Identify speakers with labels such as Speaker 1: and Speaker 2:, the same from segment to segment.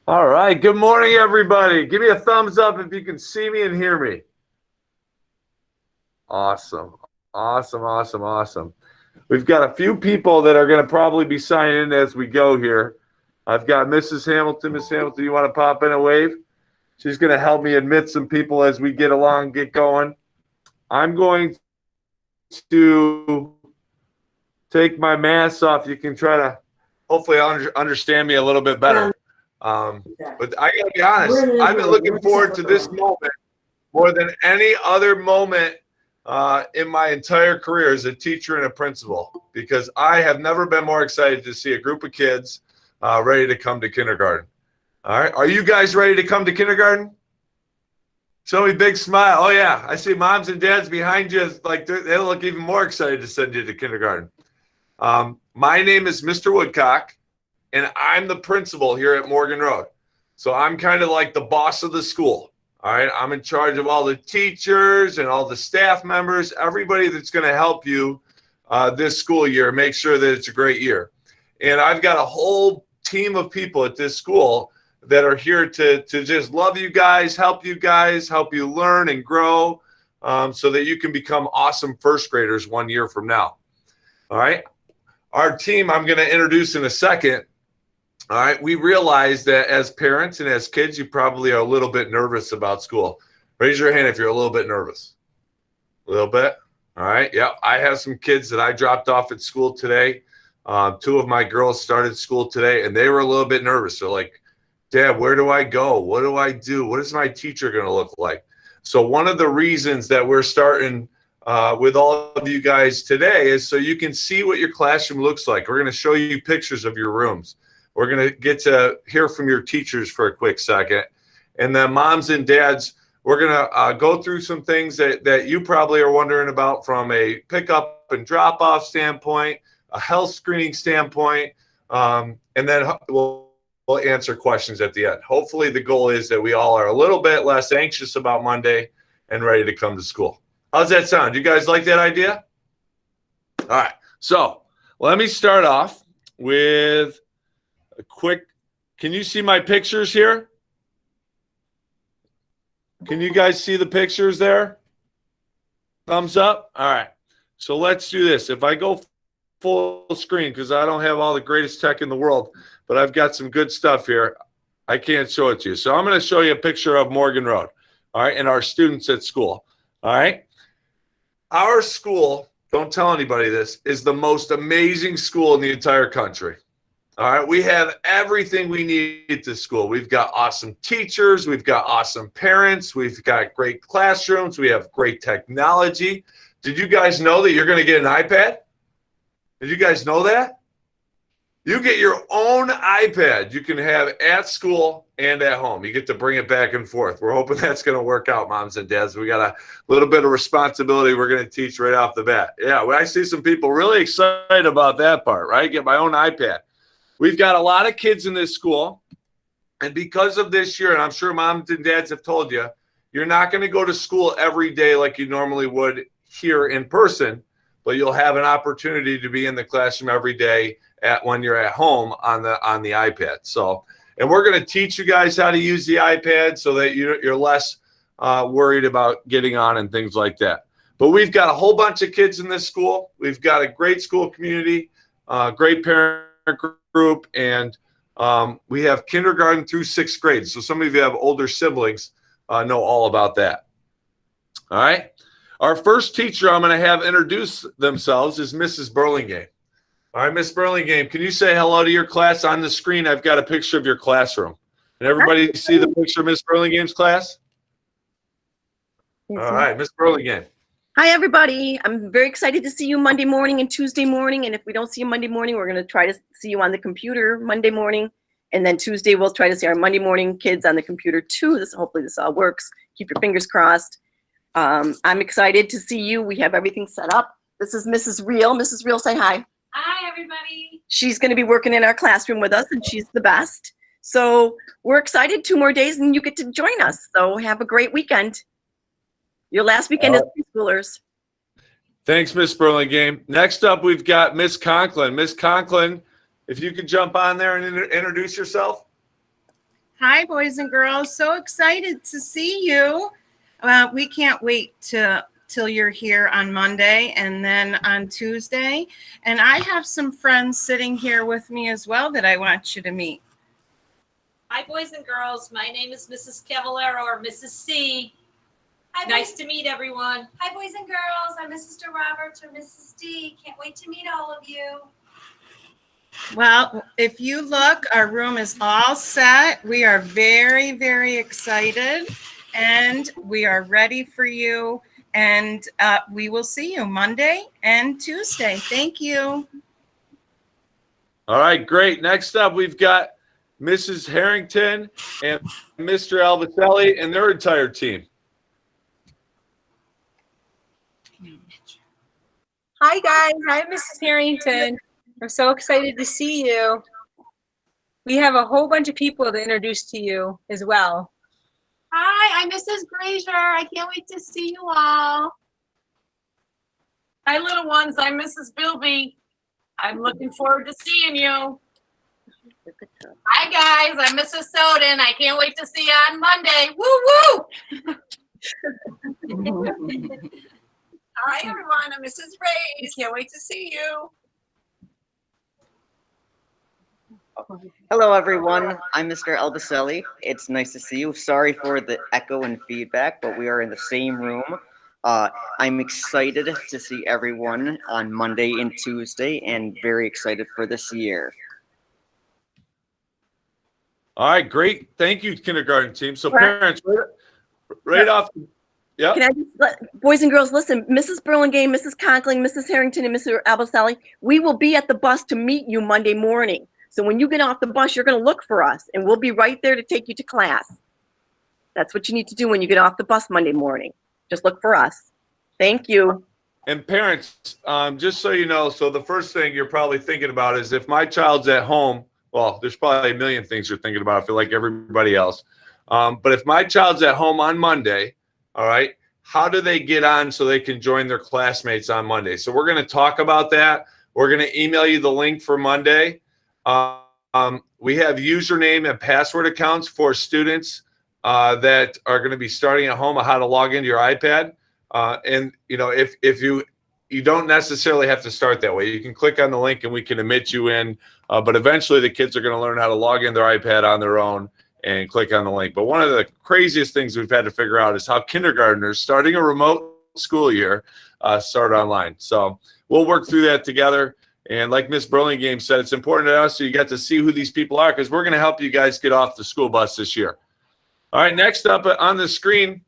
Speaker 1: All right. Good morning, everybody. Give me a thumbs up if you can see me and hear me. Awesome. Awesome, awesome, awesome. We've got a few people that are going to probably be signing in as we go here. I've got Mrs. Hamilton. Miss Hamilton, you want to pop in a wave? She's going to help me admit some people as we get along, get going. I'm going to take my mask off. You can try to hopefully understand me a little bit better. But I got to be honest, I've been looking forward to this moment more than any other moment in my entire career as a teacher and a principal, because I have never been more excited to see a group of kids ready to come to kindergarten. All right. Are you guys ready to come to kindergarten? Show me a big smile. Oh, yeah. I see moms and dads behind you. Like they look even more excited to send you to kindergarten. My name is Mr. Woodcock, and I'm the principal here at Morgan Road. So I'm kind of like the boss of the school. All right. I'm in charge of all the teachers and all the staff members, everybody that's going to help you this school year, make sure that it's a great year. And I've got a whole team of people at this school that are here to just love you guys, help you learn and grow so that you can become awesome first graders 1 year from now. All right. Our team, I'm going to introduce in a second. All right. We realize that as parents and as kids, you probably are a little bit nervous about school. Raise your hand if you're a little bit nervous. A little bit. All right. Yeah. I have some kids that I dropped off at school today. Two of my girls started school today, and they were a little bit nervous. They're like, Dad, where do I go? What do I do? What is my teacher going to look like? So one of the reasons that we're starting with all of you guys today is so you can see what your classroom looks like. We're going to show you pictures of your rooms. We're going to get to hear from your teachers for a quick second. And then moms and dads, we're going to go through some things that you probably are wondering about from a pickup and drop-off standpoint, a health screening standpoint, and then we'll answer questions at the end. Hopefully the goal is that we all are a little bit less anxious about Monday and ready to come to school. How's that sound? You guys like that idea? All right. So let me start off with a quick, can you see my pictures here? Can you guys see the pictures there? Thumbs up. All right. So let's do this. If I go full screen, because I don't have all the greatest tech in the world, but I've got some good stuff here. I can't show it to you. So I'm going to show you a picture of Morgan Road, all right, and our students at school, all right? Our school, don't tell anybody this, is the most amazing school in the entire country, all right? We have everything we need at this school. We've got awesome teachers. We've got awesome parents. We've got great classrooms. We have great technology. Did you guys know that you're going to get an iPad? Did you guys know that? You get your own iPad you can have at school and at home. You get to bring it back and forth. We're hoping that's going to work out, moms and dads. We got a little bit of responsibility we're going to teach right off the bat. Yeah, I see some people really excited about that part, right? Get my own iPad. We've got a lot of kids in this school, and because of this year, and I'm sure moms and dads have told you, you're not going to go to school every day like you normally would here in person, but you'll have an opportunity to be in the classroom every day when you're at home on the iPad. So, and we're going to teach you guys how to use the iPad so that you're less worried about getting on and things like that. But we've got a whole bunch of kids in this school. We've got a great school community, great parent group, and we have kindergarten through sixth grade. So some of you have older siblings, know all about that. All right. Our first teacher I'm going to have introduce themselves is Mrs. Burlingame. All right, Miss Burlingame, can you say hello to your class? On the screen, I've got a picture of your classroom. Can everybody see the picture of Miss Burlingame's class? All right, Miss Burlingame.
Speaker 2: Hi, everybody. I'm very excited to see you Monday morning and Tuesday morning. And if we don't see you Monday morning, we're going to try to see you on the computer Monday morning. And then Tuesday, we'll try to see our Monday morning kids on the computer too. Hopefully this all works. Keep your fingers crossed. I'm excited to see you. We have everything set up. This is Mrs. Reel. Mrs. Reel, say hi.
Speaker 3: Hi, everybody.
Speaker 2: She's going to be working in our classroom with us, and she's the best. So we're excited. 2 more days, and you get to join us. So have a great weekend. Your last weekend as preschoolers.
Speaker 1: Thanks, Miss Burlingame. Next up, we've got Miss Conklin. Miss Conklin, if you could jump on there and introduce yourself.
Speaker 3: Hi, boys and girls. So excited to see you. We can't wait till you're here on Monday and then on Tuesday. And I have some friends sitting here with me as well that I want you to meet.
Speaker 4: Hi, boys and girls. My name is Mrs. Cavallero or Mrs. C. Nice to meet everyone.
Speaker 5: Hi, boys and girls. I'm Mrs. Roberts or Mrs. D. Can't wait to meet all of you.
Speaker 3: Well, if you look, our room is all set. We are very, very excited and we are ready for you. And we will see you Monday and Tuesday. Thank you.
Speaker 1: All right, great. Next up, we've got Mrs. Harrington and Mr. Alvaselli and their entire team.
Speaker 6: Hi guys, hi Mrs. Harrington. I'm so excited to see you. We have a whole bunch of people to introduce to you as well.
Speaker 5: Hi, I'm Mrs. Grazier. I can't wait to see you all.
Speaker 4: Hi, little ones. I'm Mrs. Bilby. I'm looking forward to seeing you.
Speaker 5: Hi, guys. I'm Mrs. Soden. I can't wait to see you on Monday. Woo, woo! Hi, everyone. I'm Mrs. Reyes. Can't wait to see you.
Speaker 7: Hello, everyone. I'm Mr. Albaselli. It's nice to see you. Sorry for the echo and feedback, but we are in the same room. I'm excited to see everyone on Monday and Tuesday and very excited for this year.
Speaker 1: All right, great. Thank you, kindergarten team. So parents, right off. Yeah.
Speaker 2: Can I just boys and girls, listen, Mrs. Burlingame, Mrs. Conkling, Mrs. Harrington, and Mr. Albaselli, we will be at the bus to meet you Monday morning. So when you get off the bus, you're going to look for us, and we'll be right there to take you to class. That's what you need to do when you get off the bus Monday morning. Just look for us. Thank you.
Speaker 1: And parents, just so you know, so the first thing you're probably thinking about is if my child's at home, well, there's probably a million things you're thinking about, I feel like everybody else. But if my child's at home on Monday, all right, how do they get on so they can join their classmates on Monday? So we're going to talk about that. We're going to email you the link for Monday. We have username and password accounts for students that are going to be starting at home on how to log into your iPad. And, you know, if you don't necessarily have to start that way. You can click on the link and we can admit you in. But eventually the kids are going to learn how to log in their iPad on their own and click on the link. But one of the craziest things we've had to figure out is how kindergartners starting a remote school year start online. So we'll work through that together. And like Miss Burlingame said, it's important to us so you get to see who these people are because we're going to help you guys get off the school bus this year. All right, next up on the screen,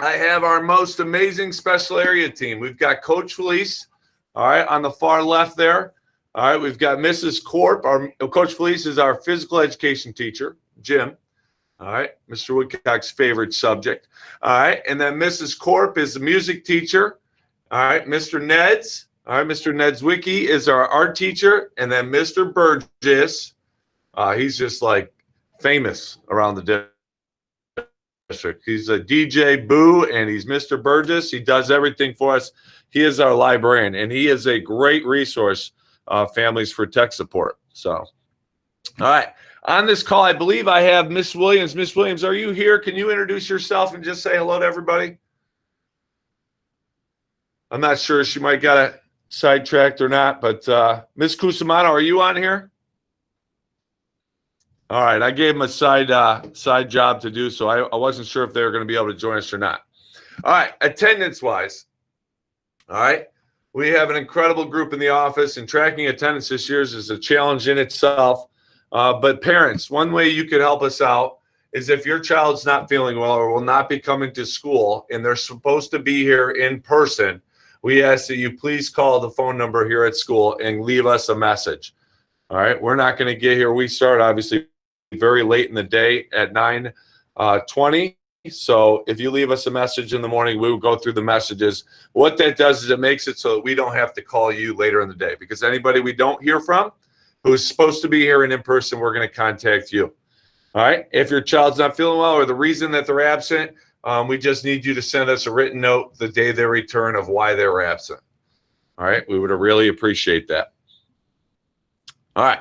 Speaker 1: I have our most amazing special area team. We've got Coach Felice, all right, on the far left there. All right, we've got Mrs. Corp. Coach Felice is our physical education teacher, Jim. All right, Mr. Woodcock's favorite subject. All right, and then Mrs. Corp is the music teacher. All right, Mr. Neds. All right, Mr. Nedzwicki is our art teacher. And then Mr. Burgess, he's just like famous around the district. He's a DJ Boo, and he's Mr. Burgess. He does everything for us. He is our librarian, and he is a great resource, Families for Tech Support. So, all right. On this call, I believe I have Miss Williams. Miss Williams, are you here? Can you introduce yourself and just say hello to everybody? I'm not sure. She might got it sidetracked or not, but Miss Cusimano, are you on here? All right. I gave him a side job to do, so I wasn't sure if they were going to be able to join us or not. All right. Attendance-wise, all right, we have an incredible group in the office, and tracking attendance this year is a challenge in itself. But parents, one way you could help us out is if your child's not feeling well or will not be coming to school and they're supposed to be here in person, we ask that you please call the phone number here at school and leave us a message. All right, we're not going to get here. We start obviously very late in the day at 9:20. So if you leave us a message in the morning, we will go through the messages. What that does is it makes it so that we don't have to call you later in the day, because anybody we don't hear from who's supposed to be here and in person, we're going to contact you. All right. If your child's not feeling well or the reason that they're absent, we just need you to send us a written note the day they return of why they were absent. All right. We would really appreciate that. All right.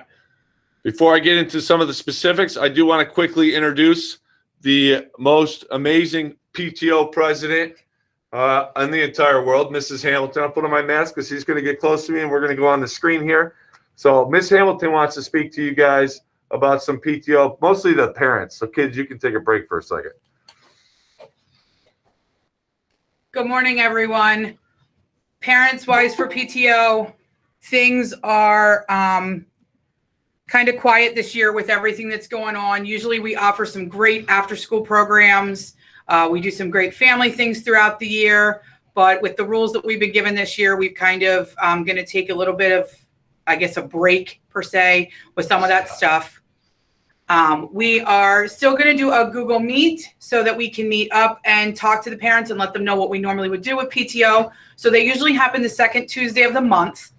Speaker 1: Before I get into some of the specifics, I do want to quickly introduce the most amazing PTO president in the entire world, Mrs. Hamilton. I'll put on my mask because she's going to get close to me, and we're going to go on the screen here. So Miss Hamilton wants to speak to you guys about some PTO, mostly the parents. So kids, you can take a break for a second.
Speaker 8: Good morning, everyone. Parents-wise for PTO, things are kind of quiet this year with everything that's going on. Usually we offer some great after-school programs. We do some great family things throughout the year, but with the rules that we've been given this year, we've kind of going to take a little bit of, I guess, a break per se with some of that stuff. We are still going to do a Google Meet so that we can meet up and talk to the parents and let them know what we normally would do with PTO. So they usually happen the second Tuesday of the month.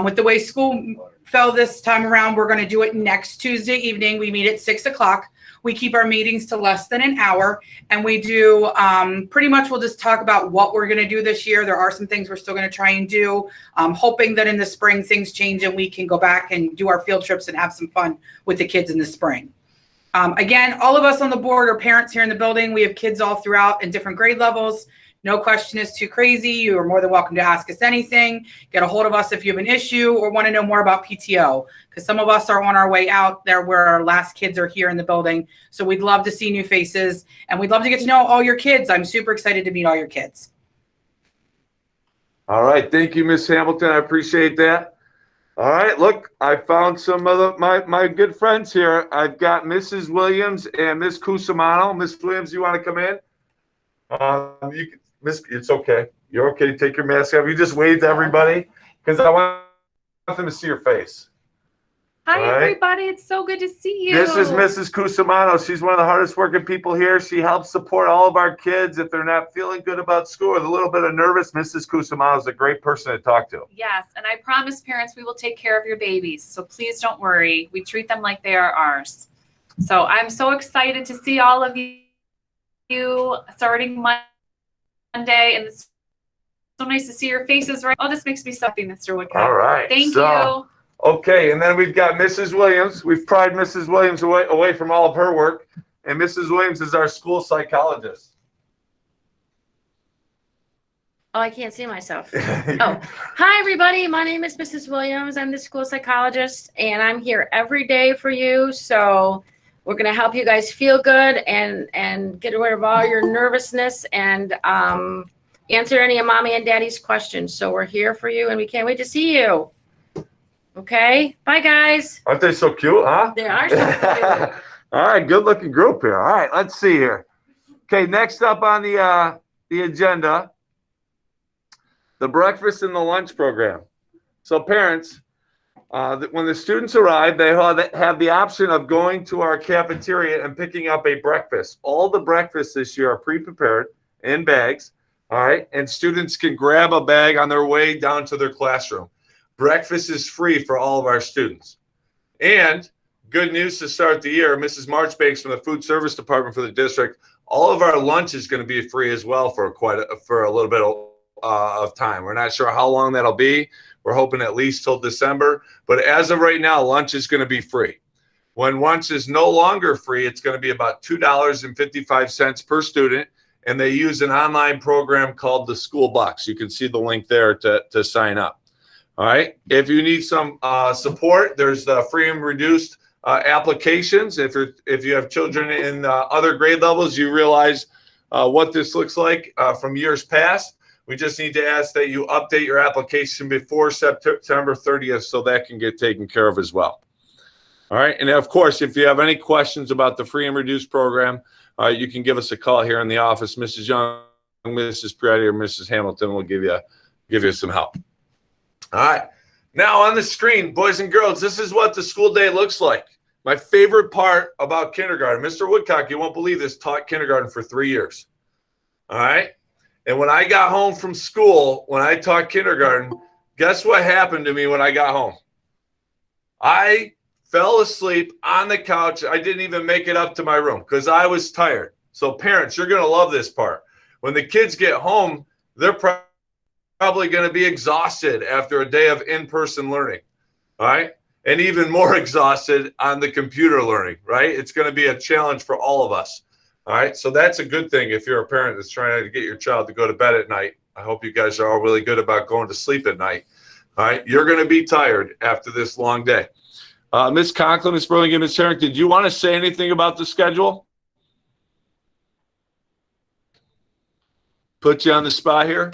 Speaker 8: With the way school fell this time around, we're going to do it next Tuesday evening. We meet at 6 o'clock. We keep our meetings to less than an hour, and we do pretty much, we'll just talk about what we're going to do this year. There are some things we're still going to try and do, hoping that in the spring things change and we can go back and do our field trips and have some fun with the kids in the spring. Again, all of us on the board are parents here in the building. We have kids all throughout in different grade levels. No question is too crazy. You are more than welcome to ask us anything. Get a hold of us if you have an issue or want to know more about PTO, because some of us are on our way out there where our last kids are here in the building. So we'd love to see new faces, and we'd love to get to know all your kids. I'm super excited to meet all your kids.
Speaker 1: All right. Thank you, Miss Hamilton. I appreciate that. All right. Look, I found some of my good friends here. I've got Mrs. Williams and Miss Cusimano. Miss Williams, you want to come in? You can. Miss, it's okay. You're okay to take your mask off. You just wave to everybody because I want them to see your face.
Speaker 9: Hi,
Speaker 1: right.
Speaker 9: everybody. It's so good to see you.
Speaker 1: This is Mrs. Cusimano. She's one of the hardest working people here. She helps support all of our kids if they're not feeling good about school or a little bit of nervous. Mrs. Cusimano is a great person to talk to.
Speaker 9: Yes, and I promise parents we will take care of your babies. So please don't worry. We treat them like they are ours. So I'm so excited to see all of you starting Monday, and it's so nice to see your faces. Right? Oh, this makes me so happy, Mr. Woodcock.
Speaker 1: All right.
Speaker 9: Thank you.
Speaker 1: Okay, and then we've got Mrs. Williams. We've pried Mrs. Williams away from all of her work, and Mrs. Williams is our school psychologist.
Speaker 10: Oh, I can't see myself. Oh, hi, everybody. My name is Mrs. Williams. I'm the school psychologist, and I'm here every day for you. So we're going to help you guys feel good and get rid of all your nervousness and answer any of mommy and daddy's questions. So we're here for you, and we can't wait to see you. Okay. Bye, guys.
Speaker 1: Aren't they so cute, huh?
Speaker 10: They are so cute.
Speaker 1: All right, good-looking group here. All right, let's see here. Okay, next up on the agenda, the breakfast and the lunch program. So parents, when the students arrive, they have the option of going to our cafeteria and picking up a breakfast. All the breakfasts this year are pre-prepared in bags, all right? And students can grab a bag on their way down to their classroom. Breakfast is free for all of our students. And good news to start the year, Mrs. Marchbanks from the food service department for the district, all of our lunch is going to be free as well for a little bit of time. We're not sure how long that'll be. We're hoping at least till December. But as of right now, lunch is going to be free. When lunch is no longer free, it's going to be about $2.55 per student. And they use an online program called the School Bucks. You can see the link there to sign up. All right. If you need some support, there's the free and reduced applications. If you have children in other grade levels, you realize what this looks like from years past. We just need to ask that you update your application before September 30th so that can get taken care of as well. All right. And of course, if you have any questions about the free and reduced program, you can give us a call here in the office. Mrs. Young, Mrs. Priotti, or Mrs. Hamilton will give you some help. All right. Now on the screen, boys and girls, this is what the school day looks like. My favorite part about kindergarten, Mr. Woodcock, you won't believe this, taught kindergarten for 3 years. All right. And when I got home from school, when I taught kindergarten, guess what happened to me when I got home? I fell asleep on the couch. I didn't even make it up to my room because I was tired. So parents, you're going to love this part. When the kids get home, they're probably going to be exhausted after a day of in-person learning. All right. and even more exhausted on the computer learning, right? It's going to be a challenge for all of us. All right. So that's a good thing if you're a parent that's trying to get your child to go to bed at night. I hope you guys are all really good about going to sleep at night. All right. You're going to be tired after this long day. Ms. Conklin, Ms. Burlingame, Ms. Harrington, do you want to say anything about the schedule? Put you on the spot here.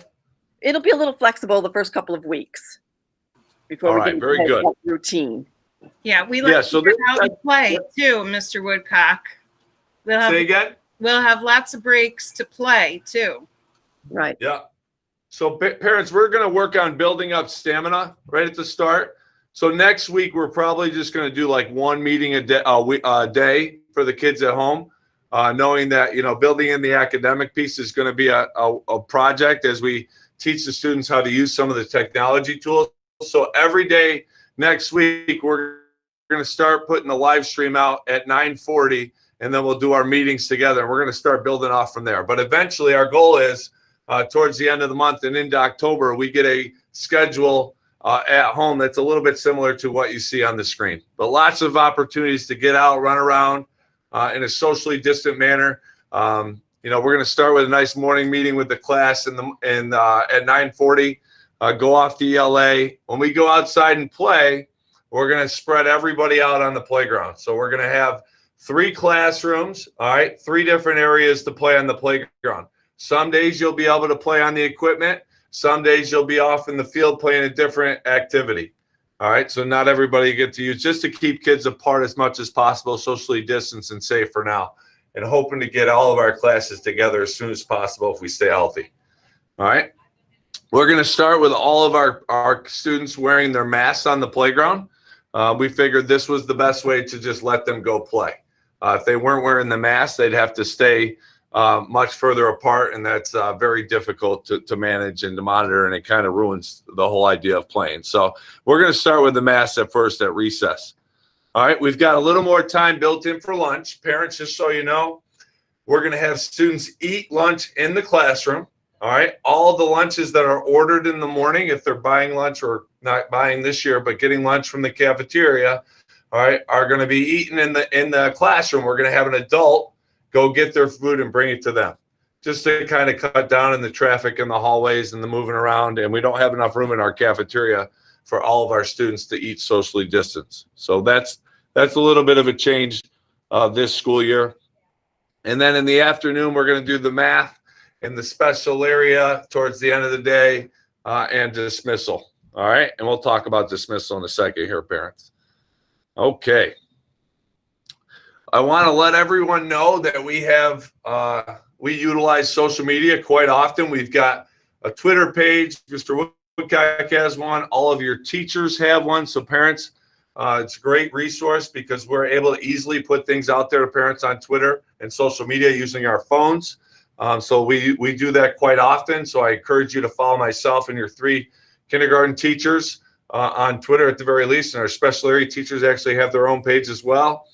Speaker 2: It'll be a little flexible the first couple of weeks before
Speaker 1: All
Speaker 2: we
Speaker 1: right,
Speaker 2: get
Speaker 1: very
Speaker 2: into
Speaker 1: good.
Speaker 2: that routine.
Speaker 3: Yeah, we
Speaker 1: Yeah,
Speaker 3: like
Speaker 1: so
Speaker 3: to get
Speaker 1: this-
Speaker 3: out and play too, Mr. Woodcock. We'll
Speaker 1: Say
Speaker 3: have,
Speaker 1: again?
Speaker 3: we'll have lots of breaks to play too.
Speaker 2: Right.
Speaker 1: Yeah. So parents, we're going to work on building up stamina right at the start. So next week, we're probably just going to do like one meeting a day for the kids at home, knowing that, you know, building in the academic piece is going to be a project as we teach the students how to use some of the technology tools. So every day next week, we're going to start putting the live stream out at 9:40, and then we'll do our meetings together. We're going to start building off from there. But eventually, our goal is towards the end of the month and into October, we get a schedule at home that's a little bit similar to what you see on the screen. But lots of opportunities to get out, run around in a socially distant manner. You know, we're going to start with a nice morning meeting with the class at 9:40. Go off to ELA. When we go outside and play, we're going to spread everybody out on the playground. So we're going to have 3 classrooms, all right, 3 different areas to play on the playground. Some days you'll be able to play on the equipment. Some days you'll be off in the field playing a different activity. All right, so not everybody gets to use, just to keep kids apart as much as possible, socially distanced and safe for now, and hoping to get all of our classes together as soon as possible if we stay healthy. All right, we're going to start with all of our students wearing their masks on the playground. We figured this was the best way to just let them go play. If they weren't wearing the mask, they'd have to stay much further apart, and that's very difficult to manage and to monitor, and it kind of ruins the whole idea of playing. So we're going to start with the mask at first at recess. All right, we've got a little more time built in for lunch. Parents, just so you know, we're going to have students eat lunch in the classroom. All right, all the lunches that are ordered in the morning, if they're buying lunch or not buying this year, but getting lunch from the cafeteria, all right, are going to be eaten in the classroom. We're going to have an adult go get their food and bring it to them, just to kind of cut down in the traffic in the hallways and the moving around. And we don't have enough room in our cafeteria for all of our students to eat socially distanced. So that's a little bit of a change this school year. And then in the afternoon, we're going to do the math in the special area towards the end of the day and dismissal. All right. And we'll talk about dismissal in a second here, parents. Okay. I want to let everyone know that we utilize social media quite often. We've got a Twitter page. Mr. Woodcock has one. All of your teachers have one. So parents, it's a great resource because we're able to easily put things out there to parents on Twitter and social media using our phones. So we do that quite often. So I encourage you to follow myself and your 3 kindergarten teachers on Twitter at the very least. And our special area teachers actually have their own page as well.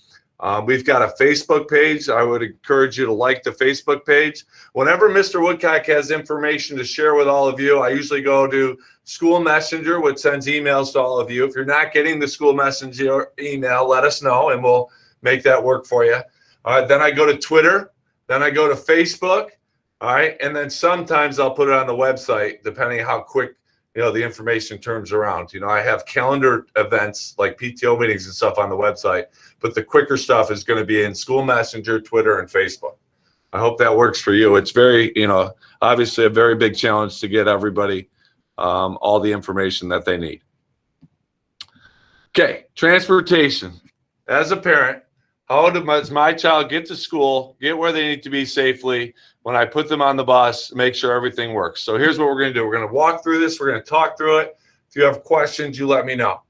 Speaker 1: We've got a Facebook page. I would encourage you to like the Facebook page. Whenever Mr. Woodcock has information to share with all of you, I usually go to School Messenger, which sends emails to all of you. If you're not getting the School Messenger email, let us know, and we'll make that work for you. All right, then I go to Twitter. Then I go to Facebook. All right, and then sometimes I'll put it on the website, depending on how quick the information turns around. I have calendar events like PTO meetings and stuff on the website, but the quicker stuff is going to be in School Messenger, Twitter, and Facebook. I hope that works for you. It's very, obviously a very big challenge to get everybody all the information that they need. Okay, transportation. As a parent, how does my child get to school, get where they need to be safely when I put them on the bus, make sure everything works? So here's what we're going to do. We're going to walk through this. We're going to talk through it. If you have questions, you let me know.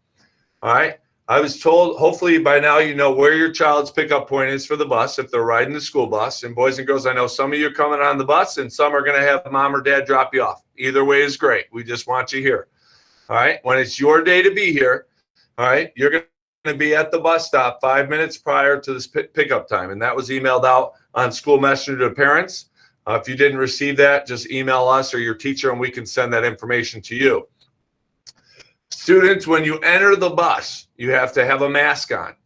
Speaker 1: All right. I was told, hopefully by now you know where your child's pickup point is for the bus if they're riding the school bus. And boys and girls, I know some of you are coming on the bus and some are going to have mom or dad drop you off. Either way is great. We just want you here. All right. When it's your day to be here, all right, you're going to be at the bus stop 5 minutes prior to this pickup time. And that was emailed out on School Messenger to parents. If you didn't receive that, just email us or your teacher and we can send that information to you. Students, when you enter the bus, you have to have a mask on.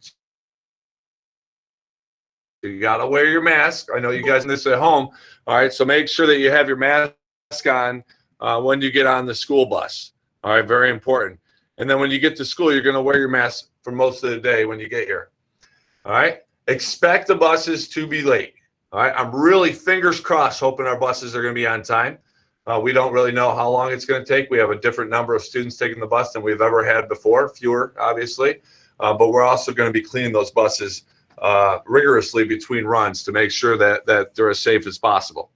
Speaker 1: You got to wear your mask. I know you guys do this at home. All right, so make sure that you have your mask on when you get on the school bus. All right, very important. And then when you get to school, you're going to wear your mask for most of the day when you get here. All right, expect the buses to be late. All right, I'm really fingers crossed hoping our buses are going to be on time. We don't really know how long it's going to take. We have a different number of students taking the bus than we've ever had before, fewer, obviously. But we're also going to be cleaning those buses rigorously between runs to make sure that they're as safe as possible.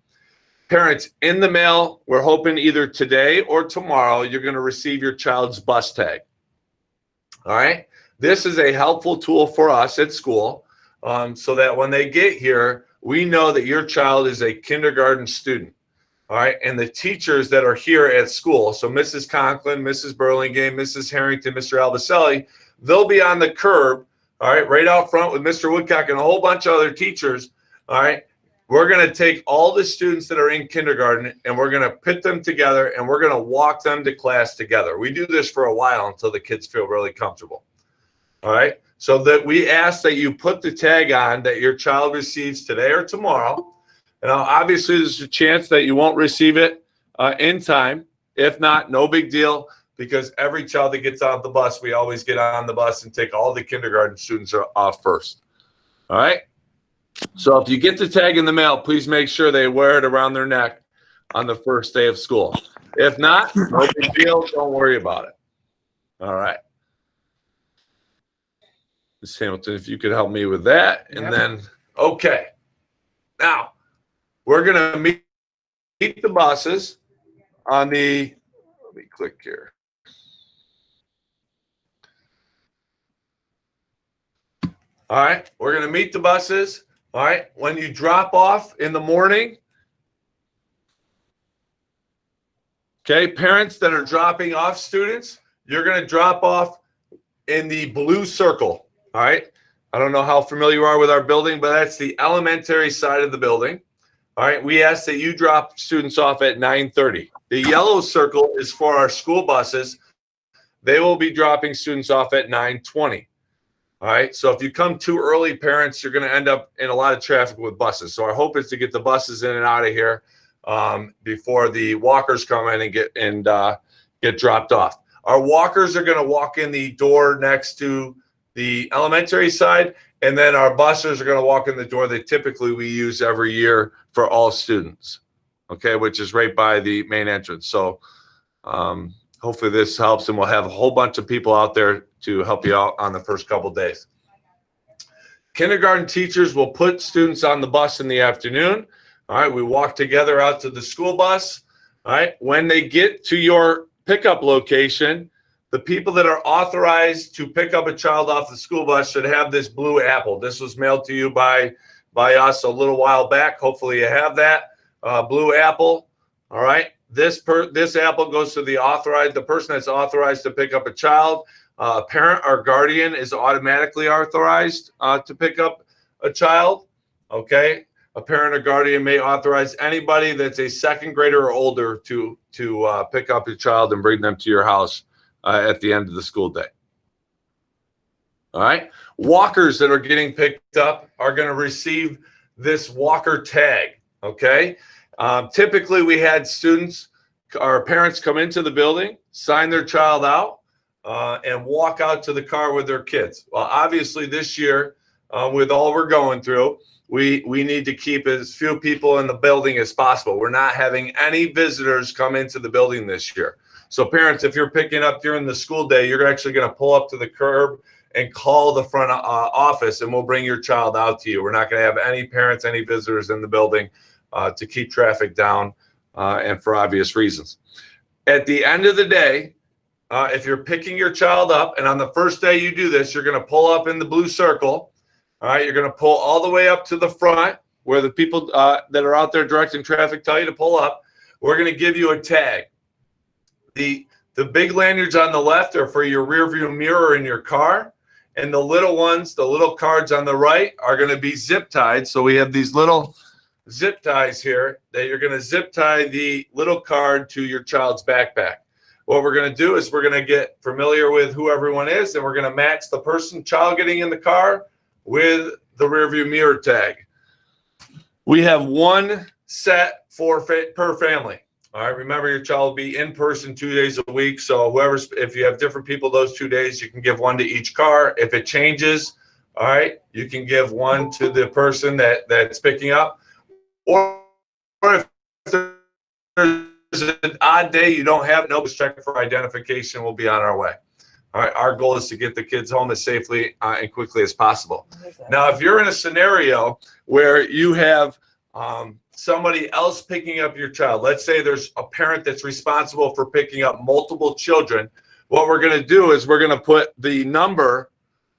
Speaker 1: Parents, in the mail, we're hoping either today or tomorrow, you're going to receive your child's bus tag. All right. This is a helpful tool for us at school so that when they get here, we know that your child is a kindergarten student. All right. And the teachers that are here at school, so Mrs. Conklin, Mrs. Burlingame, Mrs. Harrington, Mr. Albacelli, they'll be on the curb, all right, right out front with Mr. Woodcock and a whole bunch of other teachers. All right. We're going to take all the students that are in kindergarten and we're going to put them together and we're going to walk them to class together. We do this for a while until the kids feel really comfortable. All right. So that we ask that you put the tag on that your child receives today or tomorrow. And obviously, there's a chance that you won't receive it in time. If not, no big deal, because every child that gets on the bus, we always get on the bus and take all the kindergarten students off first. All right? So if you get the tag in the mail, please make sure they wear it around their neck on the first day of school. If not, no big deal. Don't worry about it. All right. Ms. Hamilton, if you could help me with that. And then, okay. Now, we're going to meet the buses on the, let me click here. All right, we're going to meet the buses. All right, when you drop off in the morning, okay, parents that are dropping off students, you're going to drop off in the blue circle. All right, I don't know how familiar you are with our building, but that's the elementary side of the building. All right, we ask that you drop students off at 9:30. The yellow circle is for our school buses. They will be dropping students off at 9:20. All right, so if you come too early, parents, you're going to end up in a lot of traffic with buses. So our hope is to get the buses in and out of here before the walkers come in and get dropped off. Our walkers are going to walk in the door next to the elementary side, and then our busers are going to walk in the door that typically we use every year for all students, okay, which is right by the main entrance. So hopefully this helps, and we'll have a whole bunch of people out there to help you out on the first couple of days. Kindergarten teachers will put students on the bus in the afternoon. All right, we walk together out to the school bus. All right, when they get to your pickup location, the people that are authorized to pick up a child off the school bus should have this blue apple. This was mailed to you by us a little while back. Hopefully you have that blue apple. All right. This apple goes to the person that's authorized to pick up a child. A parent or guardian is automatically authorized to pick up a child. Okay. A parent or guardian may authorize anybody that's a second grader or older to pick up a child and bring them to your house at the end of the school day. All right. Walkers that are getting picked up are going to receive this walker tag. Okay. Typically, we had students, our parents come into the building, sign their child out, and walk out to the car with their kids. Well, obviously, this year, with all we're going through, we need to keep as few people in the building as possible. We're not having any visitors come into the building this year. So parents, if you're picking up during the school day, you're actually going to pull up to the curb and call the front office, and we'll bring your child out to you. We're not going to have any parents, any visitors in the building to keep traffic down and for obvious reasons. At the end of the day, if you're picking your child up, and on the first day you do this, you're going to pull up in the blue circle. All right, you're going to pull all the way up to the front where the people that are out there directing traffic tell you to pull up. We're going to give you a tag. The big lanyards on the left are for your rear view mirror in your car, and the little ones, the little cards on the right, are going to be zip tied. So we have these little zip ties here that you're going to zip tie the little card to your child's backpack. what we're going to do is we're going to get familiar with who everyone is, and we're going to match the child getting in the car with the rearview mirror tag. We have one set per family. All right. Remember, your child will be in person 2 days a week. So if you have different people those 2 days, you can give one to each car. If it changes, all right, you can give one to the person that's picking up. Or if there's an odd day you don't have, no, just check for identification. We'll be on our way. All right. Our goal is to get the kids home as safely and quickly as possible. Now, if you're in a scenario where you have somebody else picking up your child, let's say there's a parent that's responsible for picking up multiple children, what we're going to do is we're going to put the number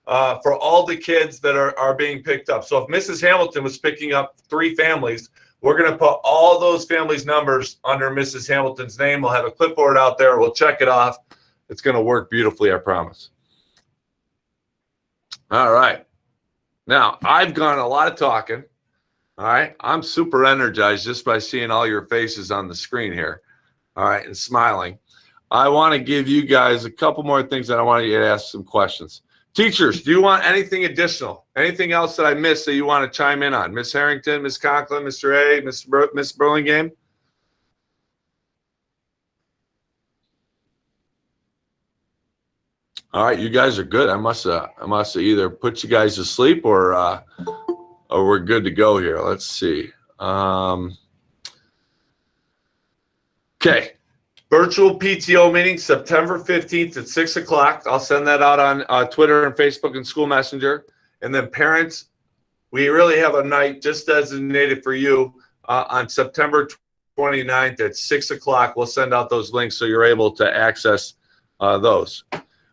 Speaker 1: for all the kids that are being picked up. So if Mrs. Hamilton was picking up 3 families, we're going to put all those families' numbers under Mrs. Hamilton's name. We'll have a clipboard out there. We'll check it off. It's going to work beautifully, I promise. All right. Now, I've gone a lot of talking. All right. I'm super energized just by seeing all your faces on the screen here. All right. And smiling. I want to give you guys a couple more things that I want you to ask some questions. Teachers, do you want anything additional? Anything else that I missed that you want to chime in on? Miss Harrington, Miss Conklin, Mr. A, Miss Burlingame? All right, you guys are good. I must have either put you guys to sleep or we're good to go here. Let's see. Okay. Virtual PTO meeting, September 15th at 6 o'clock. I'll send that out on Twitter and Facebook and School Messenger. And then parents, we really have a night just designated for you on September 29th at 6 o'clock. We'll send out those links so you're able to access those.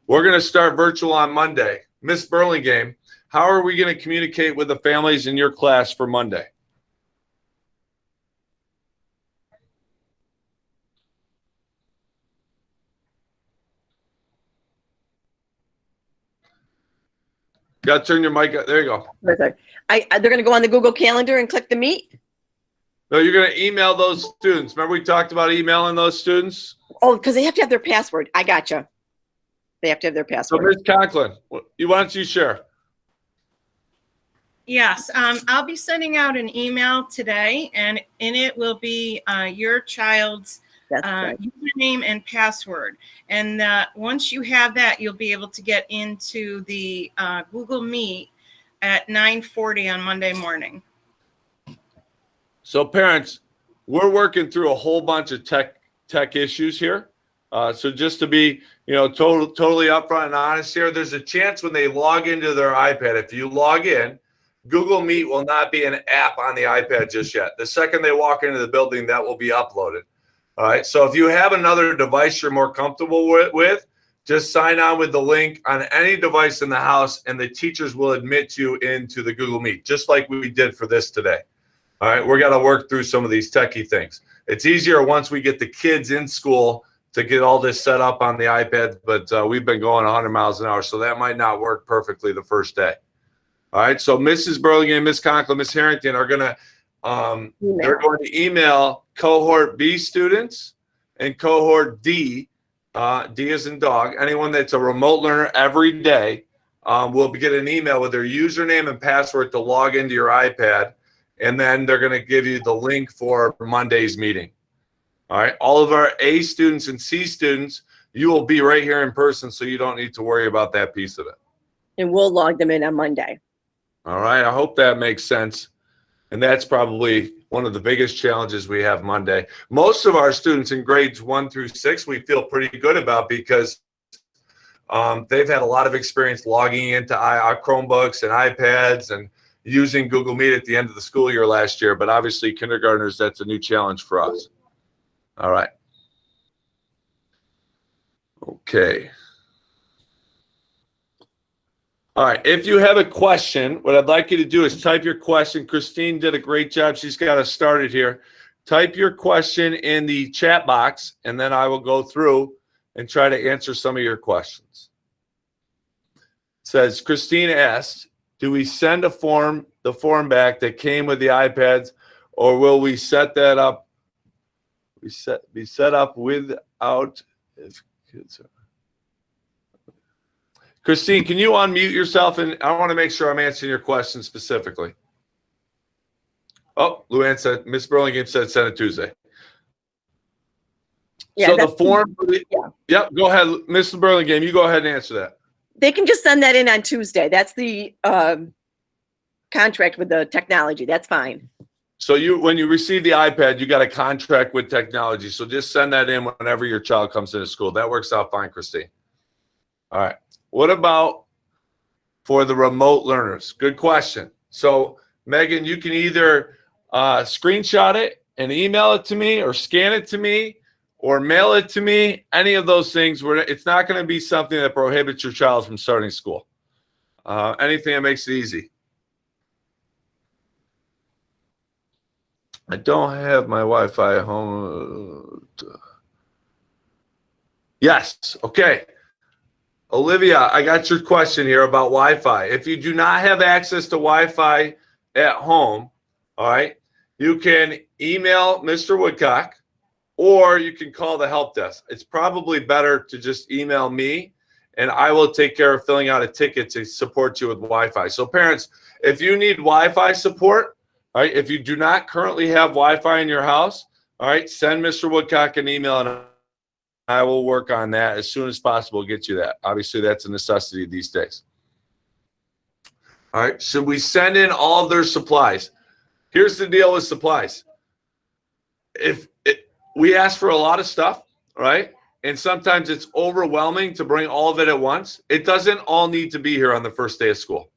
Speaker 1: We're going to start virtual on Monday. Miss Burlingame, how are we going to communicate with the families in your class for Monday? Got to turn your mic up. There you go.
Speaker 2: They're going to go on the Google Calendar and click the meet.
Speaker 1: No, you're going to email those students. Remember we talked about emailing those students?
Speaker 2: Oh, because they have to have their password. I gotcha. They have to have their password.
Speaker 1: So, Ms. Conklin, why don't you share?
Speaker 3: Yes, I'll be sending out an email today, and in it will be your child's username and password. And once you have that, you'll be able to get into the Google Meet at 9:40 on Monday morning.
Speaker 1: So parents, we're working through a whole bunch of tech issues here. So just to be, totally upfront and honest here, there's a chance when they log into their iPad, if you log in, Google Meet will not be an app on the iPad just yet. The second they walk into the building, that will be uploaded. All right. So if you have another device you're more comfortable with, just sign on with the link on any device in the house, and the teachers will admit you into the Google Meet, just like we did for this today. All right. We're going to work through some of these techie things. It's easier once we get the kids in school to get all this set up on the iPad, but we've been going 100 miles an hour, so that might not work perfectly the first day. All right. So Mrs. Burlingame, Miss Conklin, Miss Harrington are going to they're going to email cohort B students and cohort D. D as in dog. Anyone that's a remote learner every day will get an email with their username and password to log into your iPad, and then they're going to give you the link for Monday's meeting. All right. All of our A students and C students, you will be right here in person, so you don't need to worry about that piece of it.
Speaker 2: And we'll log them in on Monday.
Speaker 1: All right. I hope that makes sense. And that's probably one of the biggest challenges we have Monday. Most of our students in grades 1 through 6, we feel pretty good about because they've had a lot of experience logging into Chromebooks and iPads and using Google Meet at the end of the school year last year. But obviously, kindergartners, that's a new challenge for us. All right. Okay. All right. If you have a question, what I'd like you to do is type your question. Christine did a great job. She's got us started here. Type your question in the chat box, and then I will go through and try to answer some of your questions. It says, Christine asked, do we send the form back that came with the iPads, or will we set that up? Be set up without kids are. Christine, can you unmute yourself? And I want to make sure I'm answering your question specifically. Oh, Luann said, Miss Burlingame said send it Tuesday.
Speaker 2: Yeah,
Speaker 1: So the form, yep, go ahead. Mr. Burlingame, you go ahead and answer that.
Speaker 2: They can just send that in on Tuesday. That's the contract with the technology. That's fine.
Speaker 1: So when you receive the iPad, you got a contract with technology. So just send that in whenever your child comes into school. That works out fine, Christine. All right. What about for the remote learners? Good question. So Megan, you can either screenshot it and email it to me, or scan it to me, or mail it to me. Any of those things. It's not going to be something that prohibits your child from starting school. Anything that makes it easy. I don't have my Wi-Fi at home. Yes. Okay. Olivia, I got your question here about Wi-Fi. If you do not have access to Wi-Fi at home, all right, you can email Mr. Woodcock, or you can call the help desk. It's probably better to just email me, and I will take care of filling out a ticket to support you with Wi-Fi. So parents, if you need Wi-Fi support, all right, if you do not currently have Wi-Fi in your house, all right, send Mr. Woodcock an email, and I will work on that as soon as possible, get you that. Obviously, that's a necessity these days. All right, should we send in all of their supplies? Here's the deal with supplies. We ask for a lot of stuff, right? And sometimes it's overwhelming to bring all of it at once. It doesn't all need to be here on the first day of school.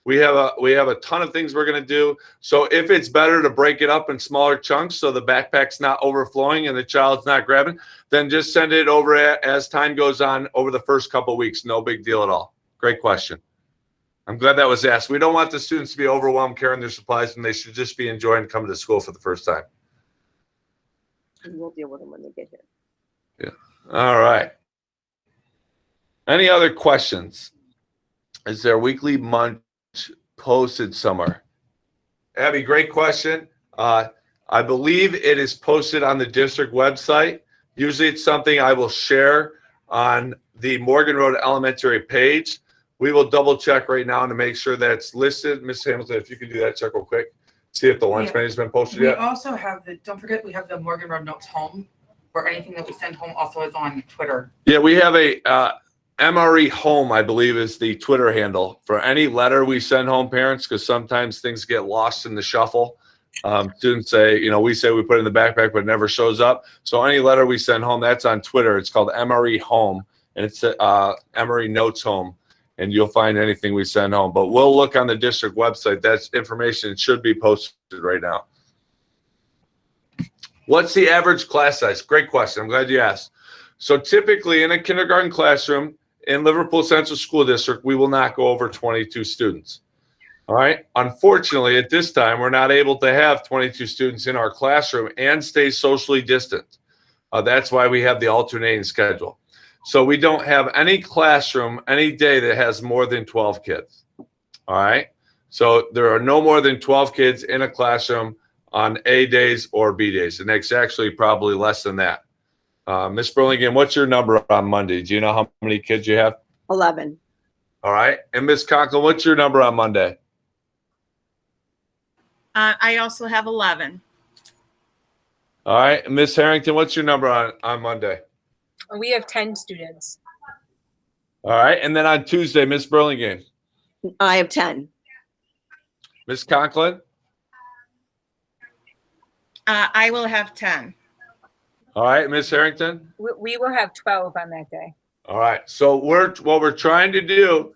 Speaker 1: We have a ton of things we're going to do. So if it's better to break it up in smaller chunks so the backpack's not overflowing and the child's not grabbing, then just send it over as time goes on over the first couple of weeks. No big deal at all. Great question. I'm glad that was asked. We don't want the students to be overwhelmed carrying their supplies, and they should just be enjoying coming to school for the first time.
Speaker 2: And we'll deal with them when they get here.
Speaker 1: Yeah. All right. Any other questions? Is there weekly lunch posted somewhere? Abby, great question. I believe it is posted on the district website. Usually it's something I will share on the Morgan Road Elementary page. We will double check right now to make sure that's listed. Ms. Hamilton, if you could do that, check real quick. See if the lunch menu has been posted
Speaker 11: We
Speaker 1: yet.
Speaker 11: also have don't forget, we have the Morgan Road Notes home, where anything that we send home also is on Twitter.
Speaker 1: Yeah, we have a MRE Home, I believe, is the Twitter handle for any letter we send home, parents, because sometimes things get lost in the shuffle. Students say, we say we put it in the backpack, but it never shows up. So any letter we send home, that's on Twitter. It's called MRE Home, and it's MRE Notes Home, and you'll find anything we send home. But we'll look on the district website. That's information should be posted right now. What's the average class size? Great question. I'm glad you asked. So typically in a kindergarten classroom in Liverpool Central School District, we will not go over 22 students. All right. Unfortunately, at this time, we're not able to have 22 students in our classroom and stay socially distant. That's why we have the alternating schedule. So we don't have any classroom any day that has more than 12 kids. All right. So there are no more than 12 kids in a classroom on A days or B days. And it's actually probably less than that. Miss Burlingame, what's your number on Monday? Do you know how many kids you have?
Speaker 2: 11.
Speaker 1: All right. And Miss Conklin, what's your number on Monday?
Speaker 3: I also have 11.
Speaker 1: All right. And Miss Harrington, what's your number on Monday?
Speaker 6: We have 10 students.
Speaker 1: All right. And then on Tuesday, Miss Burlingame.
Speaker 2: I have 10.
Speaker 1: Miss Conklin?
Speaker 3: I will have 10.
Speaker 1: All right. Miss Harrington?
Speaker 6: We will have 12 on that day.
Speaker 1: All right. So what we're trying to do,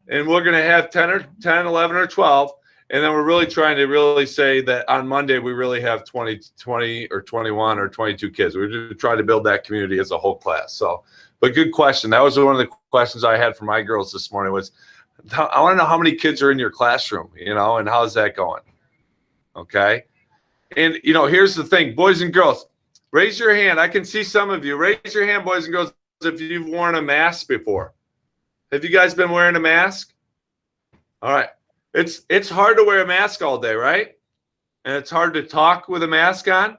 Speaker 1: and we're going to have 10, 11, or 12. And then we're really trying to really say that on Monday, we really have 20 or 21 or 22 kids. We're just trying to build that community as a whole class. So, but good question. That was one of the questions I had for my girls this morning was, I want to know how many kids are in your classroom, and how's that going? Okay. And, here's the thing, boys and girls, raise your hand. I can see some of you. Raise your hand, boys and girls, if you've worn a mask before. Have you guys been wearing a mask? All right. It's hard to wear a mask all day, right? And it's hard to talk with a mask on.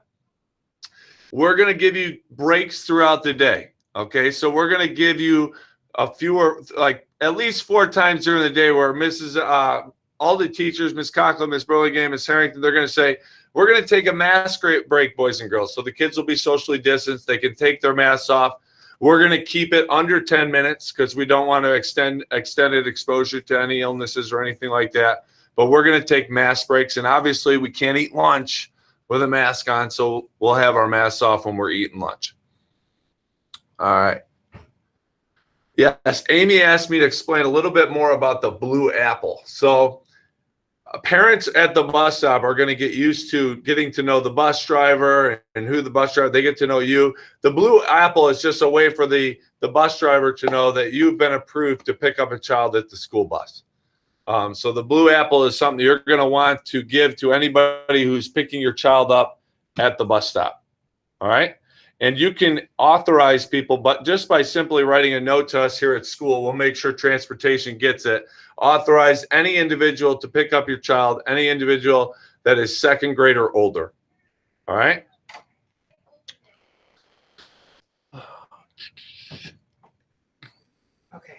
Speaker 1: We're going to give you breaks throughout the day. Okay, so we're going to give you a fewer, like at least 4 times during the day where all the teachers, Ms. Conklin, Ms. Burlingame, Ms. Harrington, they're going to say, we're going to take a mask break, boys and girls. So the kids will be socially distanced. They can take their masks off. We're going to keep it under 10 minutes because we don't want to extended exposure to any illnesses or anything like that. But we're going to take mask breaks. And obviously, we can't eat lunch with a mask on. So we'll have our masks off when we're eating lunch. All right. Yes, Amy asked me to explain a little bit more about the blue apple. So parents at the bus stop are going to get used to getting to know the bus driver and who the bus driver, they get to know you. The blue apple is just a way for the bus driver to know that you've been approved to pick up a child at the school bus. So the blue apple is something you're going to want to give to anybody who's picking your child up at the bus stop. All right. And you can authorize people, but just by simply writing a note to us here at school, we'll make sure transportation gets it. Authorize any individual to pick up your child, any individual that is 2nd grade or older. All right?
Speaker 8: Okay.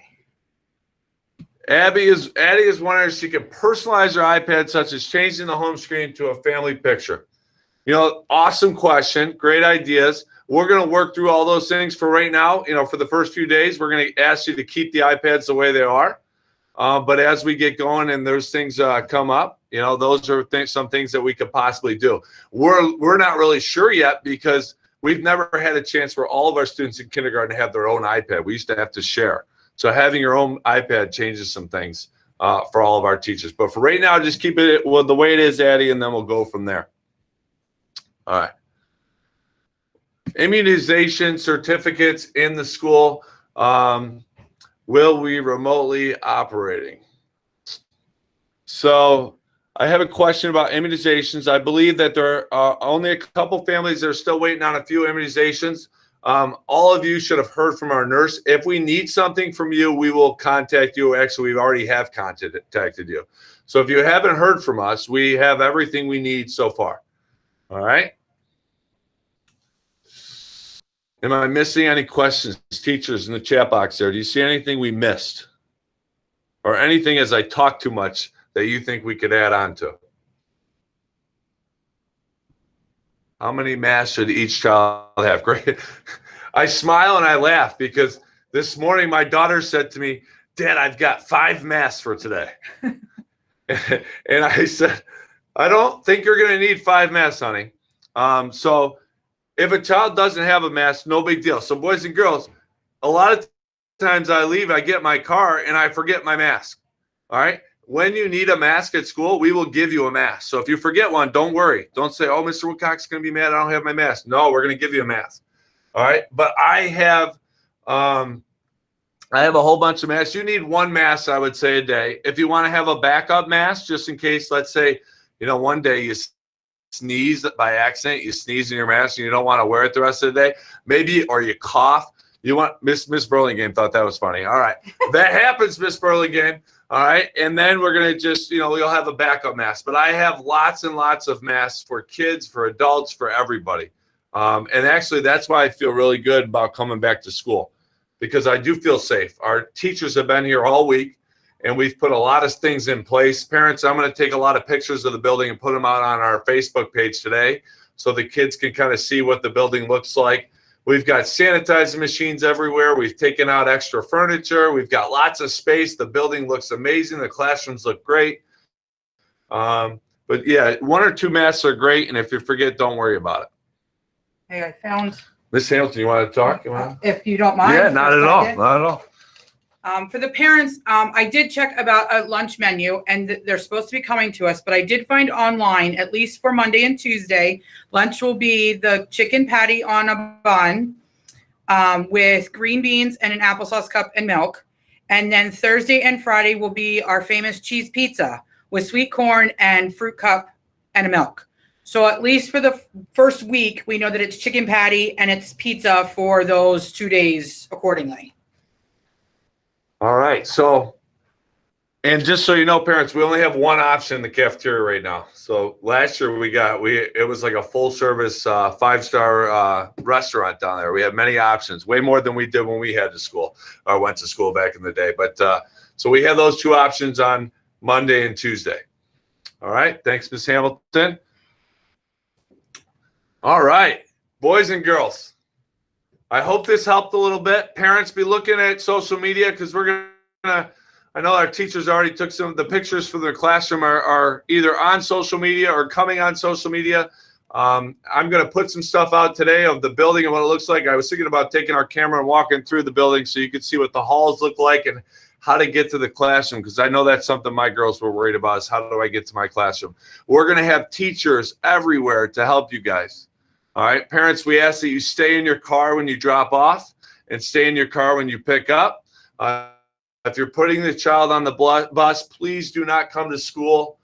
Speaker 1: Addie is wondering if she can personalize her iPad, such as changing the home screen to a family picture. You know, awesome question. Great ideas. We're going to work through all those things for right now. You know, for the first few days, we're going to ask you to keep the iPads the way they are. But as we get going and those things come up, you know, those are some things that we could possibly do. We're not really sure yet because we've never had a chance for all of our students in kindergarten to have their own iPad. We used to have to share. So having your own iPad changes some things for all of our teachers. But for right now, just keep it the way it is, Addie, and then we'll go from there. All right. Immunization certificates in the school. Will we remotely operating? So I have a question about immunizations. I believe that there are only a couple families that are still waiting on a few immunizations. All of you should have heard from our nurse. If we need something from you, we will contact you. Actually, we already have contacted you. So if you haven't heard from us, we have everything we need so far. All right. Am I missing any questions, teachers, in the chat box there? Do you see anything we missed? Or anything as I talk too much that you think we could add on to? How many masks should each child have? Great. I smile and I laugh because this morning my daughter said to me, Dad, I've got 5 masks for today. And I said, I don't think you're going to need 5 masks, honey. So if a child doesn't have a mask, no big deal. So boys and girls, a lot of times I leave, I get my car and I forget my mask. All right. When you need a mask at school, we will give you a mask. So if you forget one, don't worry. Don't say, oh, Mr. Woodcock's is going to be mad I don't have my mask. No, we're going to give you a mask. All right. But I have a whole bunch of masks. You need 1 mask, I would say, a day. If you want to have a backup mask, just in case, let's say, you know, one day you sneeze by accident, you sneeze in your mask and you don't want to wear it the rest of the day, maybe, or you cough. You want Miss Burlingame thought that was funny. All right. That happens, Miss Burlingame. All right. And then we're going to just, you know, we'll have a backup mask. But I have lots and lots of masks for kids, for adults, for everybody. And actually, that's why I feel really good about coming back to school, because I do feel safe. Our teachers have been here all week, and we've put a lot of things in place. Parents, I'm going to take a lot of pictures of the building and put them out on our Facebook page today so the kids can kind of see what the building looks like. We've got sanitizing machines everywhere. We've taken out extra furniture. We've got lots of space. The building looks amazing. The classrooms look great. But yeah, 1 or 2 masks are great. And if you forget, don't worry about it.
Speaker 8: Hey, I found.
Speaker 1: Miss Hamilton, you want to talk?
Speaker 8: If you don't mind.
Speaker 1: Yeah, not at all. Not at all.
Speaker 8: For the parents, I did check about a lunch menu, and they're supposed to be coming to us, but I did find online, at least for Monday and Tuesday, lunch will be the chicken patty on a bun with green beans and an applesauce cup and milk. And then Thursday and Friday will be our famous cheese pizza with sweet corn and fruit cup and a milk. So at least for the first week, we know that it's chicken patty and it's pizza for those 2 days accordingly.
Speaker 1: All right. So And just so you know, parents, we only have one option in the cafeteria right now. So last year it was like a full service 5-star restaurant down there. We had many options, way more than we did when we had to school or went to school back in the day. But so we have those 2 options on Monday and Tuesday. All right. Thanks, Ms. Hamilton. All right, boys and girls. I hope this helped a little bit. Parents, be looking at social media because we're gonna. I know our teachers already took some of the pictures for their classroom are either on social media or coming on social media. I'm going to put some stuff out today of the building and what it looks like. I was thinking about taking our camera and walking through the building so you could see what the halls look like and how to get to the classroom, because I know that's something my girls were worried about is how do I get to my classroom. We're going to have teachers everywhere to help you guys. All right, parents, we ask that you stay in your car when you drop off and stay in your car when you pick up. If you're putting the child on the bus, please do not come to school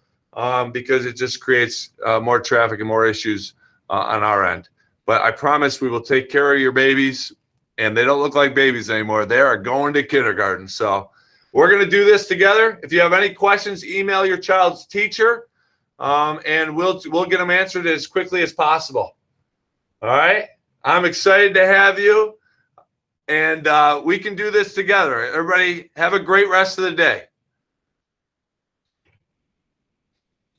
Speaker 1: because it just creates more traffic and more issues on our end. But I promise we will take care of your babies, and they don't look like babies anymore. They are going to kindergarten. So we're going to do this together. If you have any questions, email your child's teacher, and we'll get them answered as quickly as possible. All right? I'm excited to have you. And we can do this together. Everybody have a great rest of the day.